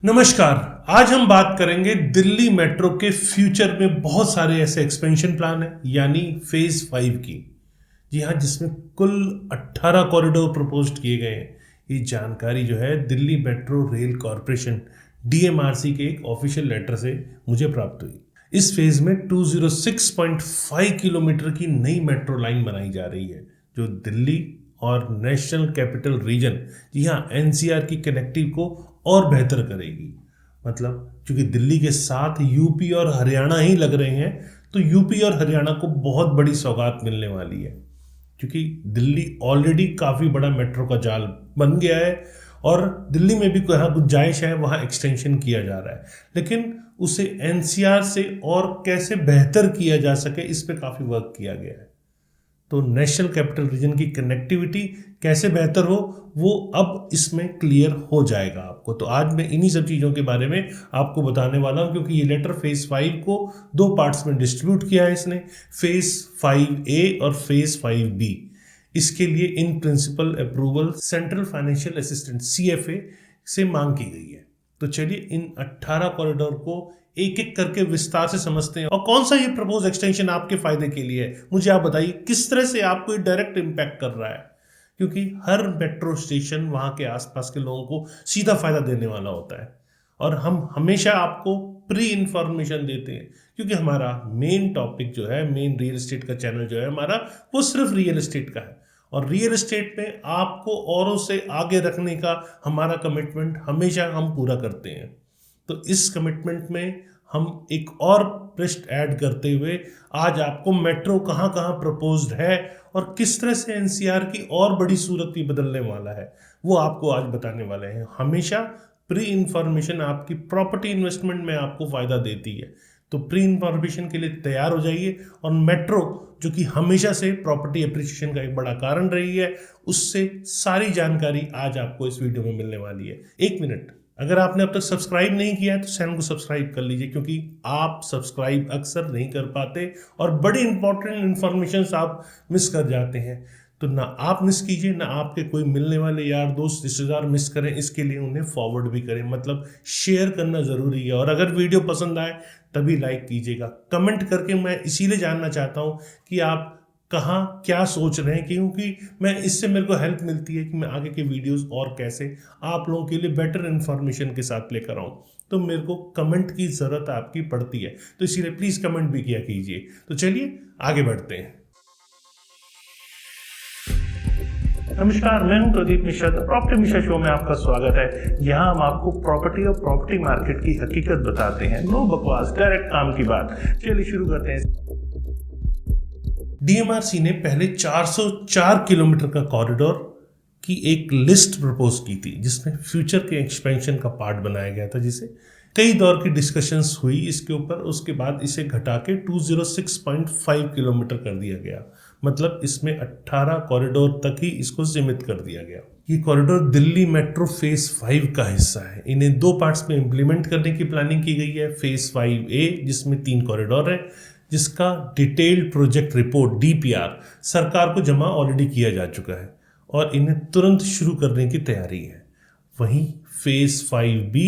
नमस्कार। आज हम बात करेंगे दिल्ली मेट्रो के फ्यूचर में बहुत सारे ऐसे एक्सपेंशन प्लान हैं यानी फेज 5 की। जी हाँ, जिसमें कुल 18 कॉरिडोर प्रपोज्ड किए गए हैं। ये जानकारी जो है Delhi metro rail corporation DMRC के एक ऑफिशियल लेटर से मुझे प्राप्त हुई। इस फेज में 206.5 किलोमीटर की नई मेट्रो लाइन बनाई जा रही है जो दिल्ली और नेशनल कैपिटल रीजन, जी हाँ, एनसीआर की कनेक्टिव को और बेहतर करेगी। मतलब क्योंकि दिल्ली के साथ यूपी और हरियाणा ही लग रहे हैं, तो यूपी और हरियाणा को बहुत बड़ी सौगात मिलने वाली है। क्योंकि दिल्ली ऑलरेडी काफ़ी बड़ा मेट्रो का जाल बन गया है और दिल्ली में भी जहाँ गुंजाइश है वहाँ एक्सटेंशन किया जा रहा है, लेकिन उसे एनसीआर से और कैसे बेहतर किया जा सके इस पर काफ़ी वर्क किया गया है। तो नेशनल कैपिटल रीजन की कनेक्टिविटी कैसे बेहतर हो वो अब इसमें क्लियर हो जाएगा आपको। तो आज मैं इन्हीं सब चीज़ों के बारे में आपको बताने वाला हूं, क्योंकि ये लेटर फेज 5 को दो पार्ट्स में डिस्ट्रीब्यूट किया है इसने, फेज 5A और फेज 5B। इसके लिए in principle approval central financial assistant CFA से मांग की गई है। तो चलिए इन 18 कॉरिडोर को एक एक करके विस्तार से समझते हैं और कौन सा ये प्रपोज एक्सटेंशन आपके फायदे के लिए है। मुझे आप बताइए किस तरह से आपको ये डायरेक्ट इम्पैक्ट कर रहा है, क्योंकि हर मेट्रो स्टेशन वहाँ के आसपास के लोगों को सीधा फायदा देने वाला होता है और हम हमेशा आपको प्री इंफॉर्मेशन देते हैं, क्योंकि हमारा मेन टॉपिक जो है, मेन रियल एस्टेट का चैनल जो है हमारा, वो सिर्फ रियल एस्टेट का है और रियल एस्टेट में आपको औरों से आगे रखने का हमारा कमिटमेंट हमेशा हम पूरा करते हैं। तो इस कमिटमेंट में हम एक और पृष्ठ ऐड करते हुए आज आपको मेट्रो कहाँ कहाँ प्रपोज्ड है और किस तरह से एनसीआर की और बड़ी सूरत भी बदलने वाला है वो आपको आज बताने वाले हैं। हमेशा प्री इंफॉर्मेशन आपकी प्रॉपर्टी इन्वेस्टमेंट में आपको फायदा देती है, तो प्री इंफॉर्मेशन के लिए तैयार हो जाइए। और मेट्रो जो कि हमेशा से प्रॉपर्टी एप्रिसिएशन का एक बड़ा कारण रही है, उससे सारी जानकारी आज आपको इस वीडियो में मिलने वाली है। एक मिनट, अगर आपने अब तक सब्सक्राइब नहीं किया है तो चैनल को सब्सक्राइब कर लीजिए, क्योंकि आप सब्सक्राइब अक्सर नहीं कर पाते और बड़ी इंपॉर्टेंट इन्फॉर्मेशन आप मिस कर जाते हैं। तो ना आप मिस कीजिए, ना आपके कोई मिलने वाले यार दोस्त रिश्तेदार मिस करें, इसके लिए उन्हें फॉरवर्ड भी करें। मतलब शेयर करना ज़रूरी है और अगर वीडियो पसंद आए तभी लाइक कीजिएगा। कमेंट करके मैं इसीलिए जानना चाहता हूँ कि आप कहाँ क्या सोच रहे हैं, क्योंकि मैं इससे मेरे को हेल्प मिलती है कि मैं आगे के वीडियोस और कैसे आप लोगों के लिए बेटर इन्फॉर्मेशन के साथ लेकर आऊँ। तो मेरे को कमेंट की ज़रूरत आपकी पड़ती है, तो इसीलिए प्लीज़ कमेंट भी किया कीजिए। तो चलिए आगे बढ़ते हैं। नमस्कार, मैं हूं प्रदीप मिश्रा। प्रॉपर्टी मिश्रा शो में आपका स्वागत है। यहाँ हम आपको प्रॉपर्टी और प्रॉपर्टी मार्केट की हकीकत बताते हैं। नो बकवास, डायरेक्ट काम की बात। चलिए शुरू करते हैं। डीएमआरसी ने पहले 404 किलोमीटर का कॉरिडोर की एक लिस्ट प्रपोज की थी, जिसमें फ्यूचर के एक्सपेंशन का पार्ट बनाया गया था, जिसे कई दौर की डिस्कशंस हुई इसके ऊपर। उसके बाद इसे घटा के 206.5 किलोमीटर कर दिया गया। मतलब इसमें 18 कॉरिडोर तक ही इसको सीमित कर दिया गया। ये कॉरिडोर दिल्ली मेट्रो फेज 5 का हिस्सा है। इन्हें दो पार्ट्स में इंप्लीमेंट करने की प्लानिंग की गई है। फेज 5A जिसमें 3 कॉरिडोर है, जिसका डिटेल्ड प्रोजेक्ट रिपोर्ट DPR सरकार को जमा ऑलरेडी किया जा चुका है और इन्हें तुरंत शुरू करने की तैयारी है। वहीं फेज 5B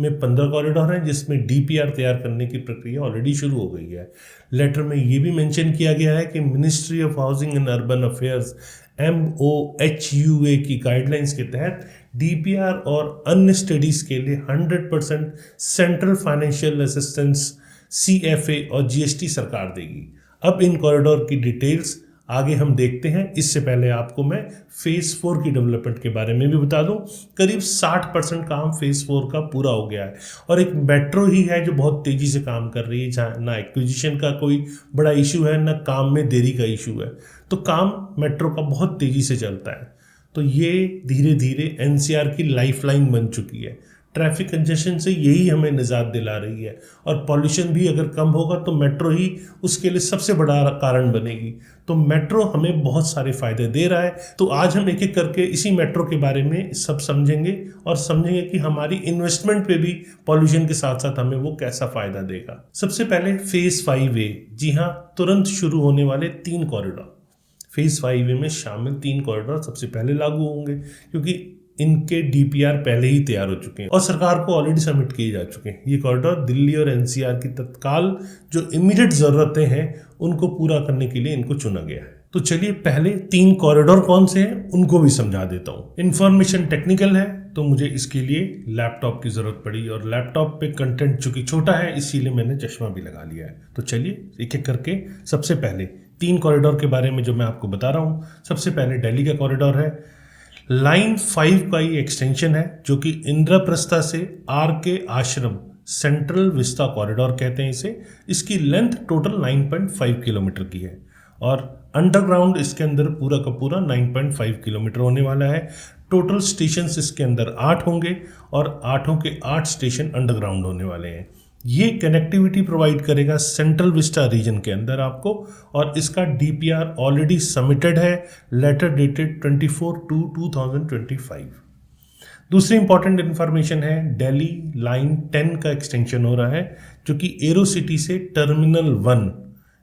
में 15 कॉरिडोर हैं, जिसमें DPR तैयार करने की प्रक्रिया ऑलरेडी शुरू हो गई है। लेटर में ये भी मेंशन किया गया है कि ministry of housing and urban affairs MOHUA की गाइडलाइंस के तहत DPR और अन्य स्टडीज के लिए 100% सेंट्रल फाइनेंशियल असिस्टेंस CFA और GST सरकार देगी। अब इन कॉरिडोर की डिटेल्स आगे हम देखते हैं। इससे पहले आपको मैं फेज 4 की डेवलपमेंट के बारे में भी बता दूं। करीब 60% काम फेज 4 का पूरा हो गया है और एक मेट्रो ही है जो बहुत तेजी से काम कर रही है, जहाँ ना एक्विजिशन का कोई बड़ा इशू है, ना काम में देरी का इशू है। तो काम मेट्रो का बहुत तेजी से चलता है। तो ये धीरे धीरे NCR की लाइफलाइन बन चुकी है। ट्रैफिक कंजेशन से यही हमें निजात दिला रही है और पॉल्यूशन भी अगर कम होगा तो मेट्रो ही उसके लिए सबसे बड़ा कारण बनेगी। तो मेट्रो हमें बहुत सारे फायदे दे रहा है। तो आज हम एक एक करके इसी मेट्रो के बारे में सब समझेंगे और समझेंगे कि हमारी इन्वेस्टमेंट पे भी पॉल्यूशन के साथ साथ हमें वो कैसा फायदा देगा। सबसे पहले फेज 5A, जी हाँ, तुरंत शुरू होने वाले 3 कॉरिडोर। फेज 5A में शामिल 3 कॉरिडोर सबसे पहले लागू होंगे, क्योंकि इनके डीपीआर पहले ही तैयार हो चुके हैं और सरकार को ऑलरेडी सबमिट किए जा चुके हैं। ये कॉरिडोर दिल्ली और एनसीआर की तत्काल जो इमीडिएट ज़रूरतें हैं उनको पूरा करने के लिए इनको चुना गया है। तो चलिए पहले 3 कॉरिडोर कौन से हैं उनको भी समझा देता हूँ। इन्फॉर्मेशन टेक्निकल है तो मुझे इसके लिए लैपटॉप की ज़रूरत पड़ी और लैपटॉप पे कंटेंट चूँकि छोटा है इसीलिए मैंने चश्मा भी लगा लिया है। तो चलिए एक एक करके सबसे पहले 3 कॉरिडोर के बारे में जो मैं आपको बता रहा हूँ। सबसे पहले दिल्ली का कॉरिडोर है। लाइन 5 का ये एक्सटेंशन है जो कि इंद्रप्रस्था से आर के आश्रम सेंट्रल विस्ता कॉरिडोर कहते हैं इसे। इसकी लेंथ टोटल 9.5 किलोमीटर की है और अंडरग्राउंड इसके अंदर पूरा का पूरा 9.5 किलोमीटर होने वाला है। टोटल स्टेशंस इसके अंदर 8 होंगे और 8 के 8 स्टेशन अंडरग्राउंड होने वाले हैं। ये कनेक्टिविटी प्रोवाइड करेगा सेंट्रल विस्टा रीजन के अंदर आपको और इसका डीपीआर ऑलरेडी सबमिटेड है, लेटर डेटेड 24/2/2025। दूसरी इंपॉर्टेंट इन्फॉर्मेशन है दिल्ली लाइन 10 का एक्सटेंशन हो रहा है जो कि एरो सिटी से टर्मिनल 1,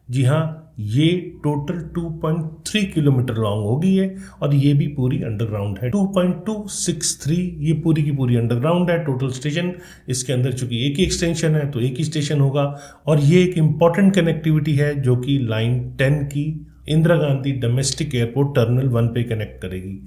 जी हाँ ये टोटल 2.3 किलोमीटर लॉन्ग होगी ये और ये भी पूरी अंडरग्राउंड है। 2.263 ये पूरी की पूरी अंडरग्राउंड है। टोटल स्टेशन इसके अंदर चूंकि एक ही एक्सटेंशन है तो एक ही स्टेशन होगा और ये एक इम्पॉर्टेंट कनेक्टिविटी है जो कि लाइन 10 की Indira Gandhi domestic airport terminal 1 पे कनेक्ट करेगी।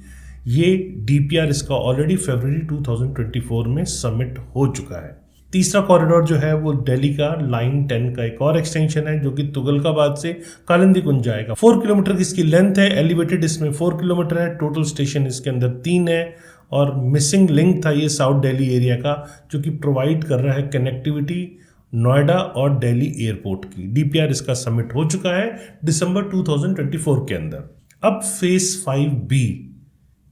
ये डीपीआर इसका ऑलरेडी फरवरी 2024 में सबमिट हो चुका है। तीसरा कॉरिडोर जो है वो दिल्ली का लाइन 10 का एक और एक्सटेंशन है जो कि तुगलकाबाद से कालिंदी कुंज जाएगा। 4 किलोमीटर की इसकी लेंथ है। एलिवेटेड इसमें 4 किलोमीटर है। टोटल स्टेशन इसके अंदर 3 है और मिसिंग लिंक था ये साउथ दिल्ली एरिया का जो कि प्रोवाइड कर रहा है कनेक्टिविटी नोएडा और दिल्ली एयरपोर्ट की। डीपीआर इसका सबमिट हो चुका है दिसंबर 2024 के अंदर। अब फेज 5B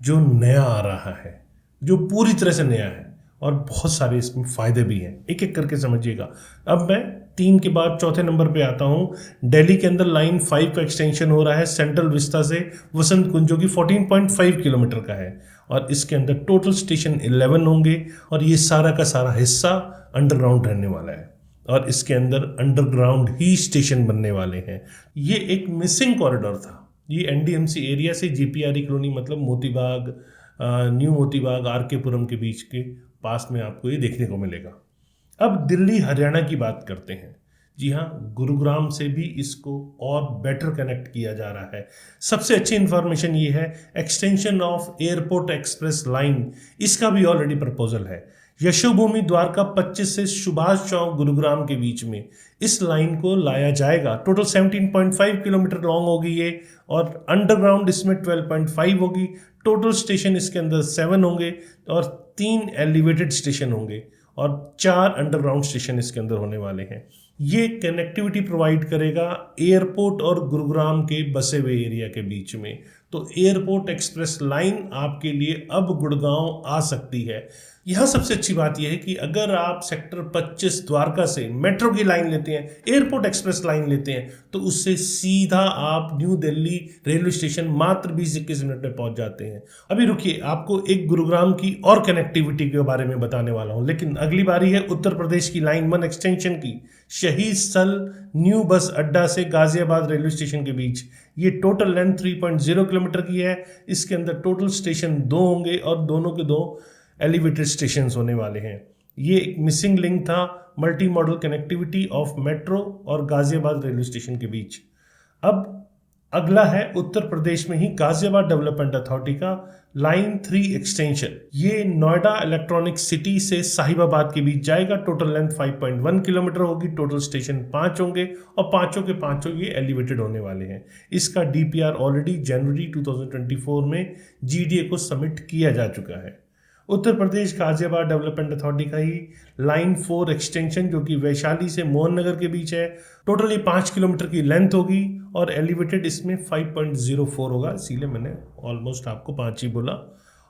जो नया आ रहा है, जो पूरी तरह से नया है और बहुत सारे इसमें फ़ायदे भी हैं, एक एक करके समझिएगा। अब मैं 3 के बाद चौथे नंबर पे आता हूँ। दिल्ली के अंदर लाइन 5 का एक्सटेंशन हो रहा है सेंट्रल विस्ता से वसंत कुंज जो कि 14.5 किलोमीटर का है और इसके अंदर टोटल स्टेशन 11 होंगे और ये सारा का सारा हिस्सा अंडरग्राउंड रहने वाला है और इसके अंदर अंडरग्राउंड ही स्टेशन बनने वाले हैं। ये एक मिसिंग कॉरिडोर था। ये एनडीएमसी एरिया से जीपीआरई कॉलोनी मतलब मोतीबाग, न्यू मोतीबाग, आरके पुरम के बीच के पास में आपको ये देखने को मिलेगा। अब दिल्ली हरियाणा की बात करते हैं। जी हाँ, गुरुग्राम से भी इसको और बेटर कनेक्ट किया जा रहा है। सबसे अच्छी इंफॉर्मेशन ये है extension of airport express line, इसका भी ऑलरेडी प्रपोजल है। यशोभूमि द्वारका 25 से सुभाष चौक गुरुग्राम के बीच में इस लाइन को लाया जाएगा। टोटल 17.5 किलोमीटर लॉन्ग होगी ये और अंडरग्राउंड इसमें 12.5 होगी। टोटल स्टेशन इसके अंदर 7 होंगे और 3 एलिवेटेड स्टेशन होंगे और 4 अंडरग्राउंड स्टेशन इसके अंदर होने वाले हैं। ये कनेक्टिविटी प्रोवाइड करेगा एयरपोर्ट और गुरुग्राम के बसे हुए एरिया के बीच में। तो एयरपोर्ट एक्सप्रेस लाइन आपके लिए अब गुड़गांव आ सकती है। यहाँ सबसे अच्छी बात यह है कि अगर आप सेक्टर 25 द्वारका से मेट्रो की लाइन लेते हैं, एयरपोर्ट एक्सप्रेस लाइन लेते हैं, तो उससे सीधा आप न्यू दिल्ली रेलवे स्टेशन मात्र 20-21 मिनट में पहुंच जाते हैं। अभी रुकिए, आपको एक गुरुग्राम की और कनेक्टिविटी के बारे में बताने वाला हूं, लेकिन अगली बारी है उत्तर प्रदेश की लाइन 1 एक्सटेंशन की, शहीद स्थल न्यू बस अड्डा से गाजियाबाद रेलवे स्टेशन के बीच। ये टोटल लेंथ 3.0 किलोमीटर की है। इसके अंदर टोटल स्टेशन 2 होंगे और दोनों के 2 एलिवेटेड स्टेशन होने वाले हैं। ये एक मिसिंग लिंक था multi modal connectivity of metro और गाजियाबाद रेलवे स्टेशन के बीच। अब अगला है उत्तर प्रदेश में ही गाजियाबाद डेवलपमेंट अथॉरिटी का लाइन 3 एक्सटेंशन। ये नोएडा इलेक्ट्रॉनिक सिटी से साहिबाबाद के बीच जाएगा। टोटल लेंथ 5.1 किलोमीटर होगी। टोटल स्टेशन 5 होंगे और पांचों के पांचों ये एलिवेटेड होने वाले हैं। इसका डीपीआर ऑलरेडी जनवरी 2024 में जीडीए को सबमिट किया जा चुका है। उत्तर प्रदेश गाजियाबाद डेवलपमेंट अथॉरिटी का ही लाइन 4 एक्सटेंशन जो कि वैशाली से मोहन नगर के बीच है। टोटली 5 किलोमीटर की लेंथ होगी और एलिवेटेड इसमें 5.04 होगा, इसीलिए मैंने ऑलमोस्ट आपको 5 ही बोला।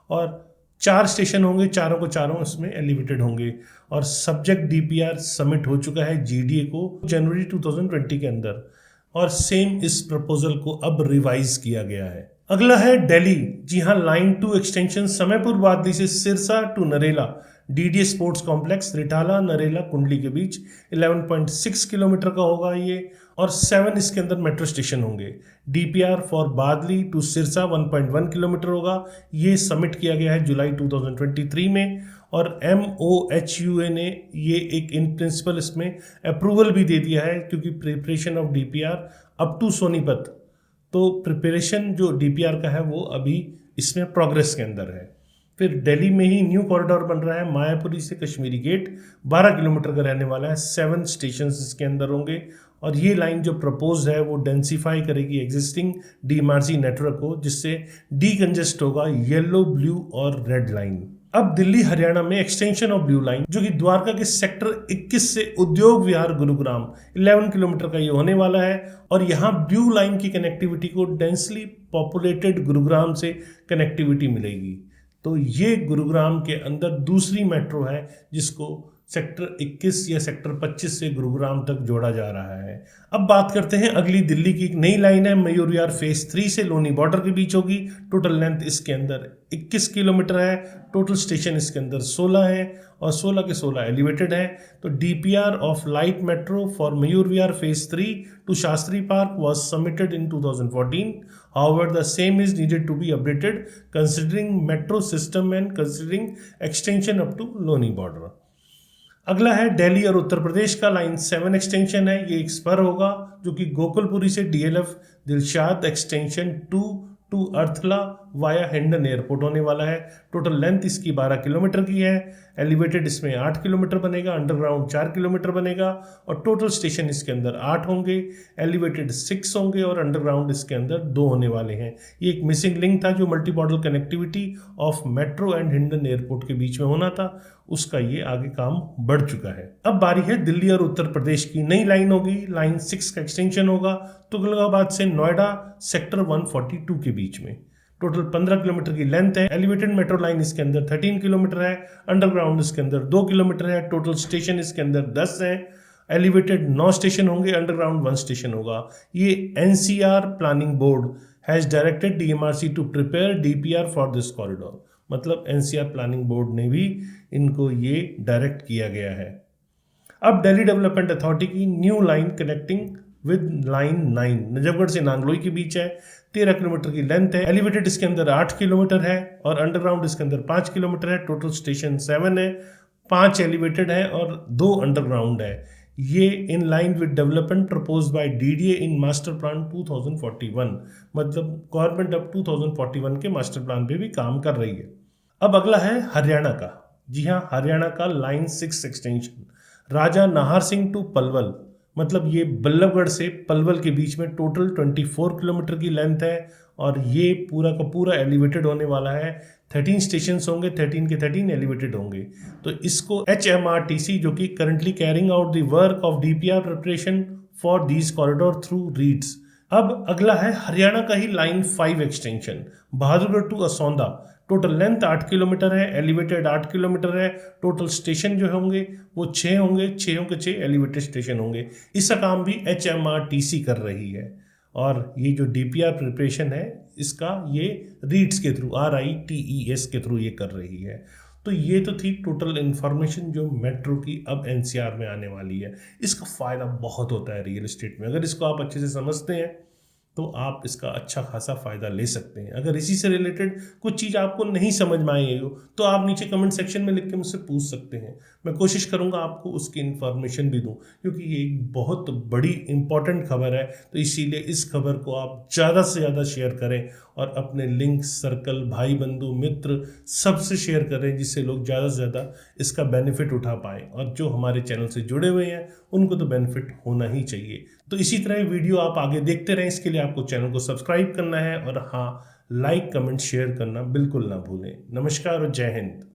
और 4 स्टेशन होंगे, चारों को चारों इसमें एलिवेटेड होंगे और सब्जेक्ट डीपीआर सबमिट हो चुका है जीडीए को जनवरी 2020 के अंदर और सेम इस प्रपोजल को अब रिवाइज किया गया है। अगला है दिल्ली। जी हाँ, लाइन 2 एक्सटेंशन समयपुर बादली से Sirsa to Narela. DDA sports complex Rithala Narela Kundli के बीच 11.6 किलोमीटर का होगा ये, और 7 इसके अंदर मेट्रो स्टेशन होंगे। DPR for Badli to Sirsa 1.1 kilometre होगा, ये सबमिट किया गया है जुलाई 2023 में, और MOHUA ने ये एक इन प्रिंसिपल इसमें अप्रूवल भी दे दिया है, क्योंकि preparation of DPR up to Sonipat, तो प्रिपरेशन जो डीपीआर का है वो अभी इसमें प्रोग्रेस के अंदर है। फिर दिल्ली में ही न्यू कॉरिडोर बन रहा है मायापुरी से कश्मीरी गेट, 12 किलोमीटर का रहने वाला है, 7 स्टेशन इसके अंदर होंगे, और ये लाइन जो प्रपोज है वो डेंसिफाई करेगी एग्जिस्टिंग DMRC नेटवर्क को, जिससे डीकंजेस्ट होगा येलो, ब्लू और रेड लाइन। अब दिल्ली हरियाणा में एक्सटेंशन ऑफ ब्लू लाइन, जो कि द्वारका के सेक्टर 21 से उद्योग विहार गुरुग्राम 11 किलोमीटर का ये होने वाला है, और यहाँ ब्लू लाइन की कनेक्टिविटी को डेंसली पॉपुलेटेड गुरुग्राम से कनेक्टिविटी मिलेगी। तो ये गुरुग्राम के अंदर दूसरी मेट्रो है जिसको सेक्टर 21 या सेक्टर 25 से गुरुग्राम तक जोड़ा जा रहा है। अब बात करते हैं अगली दिल्ली की एक नई लाइन है मयूर विहार फेज 3 से लोनी बॉर्डर के बीच होगी। टोटल लेंथ इसके अंदर 21 किलोमीटर है, टोटल स्टेशन इसके अंदर 16 है, और 16 के 16 एलिवेटेड है। तो DPR of light metro for Mayur Vihar phase 3 to Shastri park was submitted in 2014. However, the same is needed to be updated considering metro system and considering extension up to Loni border. अगला है दिल्ली और उत्तर प्रदेश का लाइन 7 एक्सटेंशन है, ये एक spur होगा जो कि गोकुलपुरी से DLF Dilshad extension 2 to Arthala via Hindon airport होने वाला है। टोटल लेंथ इसकी 12 किलोमीटर की है, एलिवेटेड इसमें 8 किलोमीटर बनेगा, अंडरग्राउंड 4 किलोमीटर बनेगा, और टोटल स्टेशन इसके अंदर 8 होंगे, एलिवेटेड 6 होंगे और अंडरग्राउंड इसके अंदर 2 होने वाले हैं। ये एक मिसिंग लिंक था जो multi modal connectivity of metro and Hindon airport के बीच में होना था, उसका ये आगे काम बढ़ चुका है। अब बारी है दिल्ली और उत्तर प्रदेश की। नई लाइन होगी, लाइन 6 का एक्सटेंशन होगा तुगलकाबाद से नोएडा सेक्टर 142 के बीच में। टोटल 15 किलोमीटर की लेंथ है, एलिवेटेड मेट्रो लाइन इसके अंदर 13 किलोमीटर है, अंडरग्राउंड इसके अंदर 2 किलोमीटर है, टोटल स्टेशन इसके अंदर 10 है, एलिवेटेड 9 स्टेशन होंगे, अंडरग्राउंड 1 स्टेशन होगा। ये NCR planning board has directed DMRC to prepare DPR for this corridor, मतलब NCR प्लानिंग बोर्ड ने भी इनको ये डायरेक्ट किया गया है। अब दिल्ली डेवलपमेंट अथॉरिटी की new line connecting with line 9 Najafgarh से नांगलोई के बीच है, 13 किलोमीटर की लेंथ है, एलिवेटेड इसके अंदर 8 किलोमीटर है और अंडरग्राउंड इसके अंदर 5 किलोमीटर है, टोटल स्टेशन 7 है, 5 एलिवेटेड है और 2 अंडरग्राउंड है। ये in line with development proposed by DDA in master plan 2041, मतलब गवर्नमेंट अब 2041 के मास्टर प्लान पे भी काम कर रही है। अब अगला है हरियाणा का। जी हाँ, हरियाणा का line 6 extension Raja Nahar Singh to Palwal, मतलब ये बल्लभगढ़ से पलवल के बीच में टोटल 24 किलोमीटर की लेंथ है, और ये पूरा का पूरा एलिवेटेड होने वाला है। 13 स्टेशन होंगे, 13 के 13 एलिवेटेड होंगे। तो इसको HMRTC, जो कि currently carrying out the work of DPR preparation for these corridor through reads. अब अगला है हरियाणा का ही line 5 extension Bahadurgarh to Asaudha. Total length 8 kilometre है, एलिवेटेड 8 किलोमीटर है, टोटल स्टेशन जो होंगे वो 6 होंगे, 6 के 6 एलिवेटेड स्टेशन होंगे। इसका काम भी HMRTC कर रही है, और ये जो DPR प्रिपरेशन है इसका ये रीड्स के थ्रू RITES के थ्रू ये कर रही है। तो ये तो थी टोटल इन्फॉर्मेशन जो मेट्रो की अब NCR में आने वाली है। इसका फ़ायदा बहुत होता है रियल एस्टेट में, अगर इसको आप अच्छे से समझते हैं तो आप इसका अच्छा खासा फ़ायदा ले सकते हैं। अगर इसी से रिलेटेड कुछ चीज़ आपको नहीं समझ में आई हो तो आप नीचे कमेंट सेक्शन में लिख के मुझसे पूछ सकते हैं, मैं कोशिश करूंगा आपको उसकी इन्फॉर्मेशन भी दूं, क्योंकि ये एक बहुत बड़ी इंपॉर्टेंट खबर है। तो इसीलिए इस खबर को आप ज़्यादा से ज़्यादा शेयर करें और अपने लिंक सर्कल, भाई बंधु, मित्र सबसे शेयर करें, जिससे लोग ज़्यादा से ज़्यादा इसका बेनिफिट उठा पाएँ, और जो हमारे चैनल से जुड़े हुए हैं उनको तो बेनिफिट होना ही चाहिए। तो इसी तरह वीडियो आप आगे देखते रहें, इसके लिए आपको चैनल को सब्सक्राइब करना है, और हाँ, लाइक कमेंट शेयर करना बिल्कुल ना भूलें। नमस्कार और जय हिंद।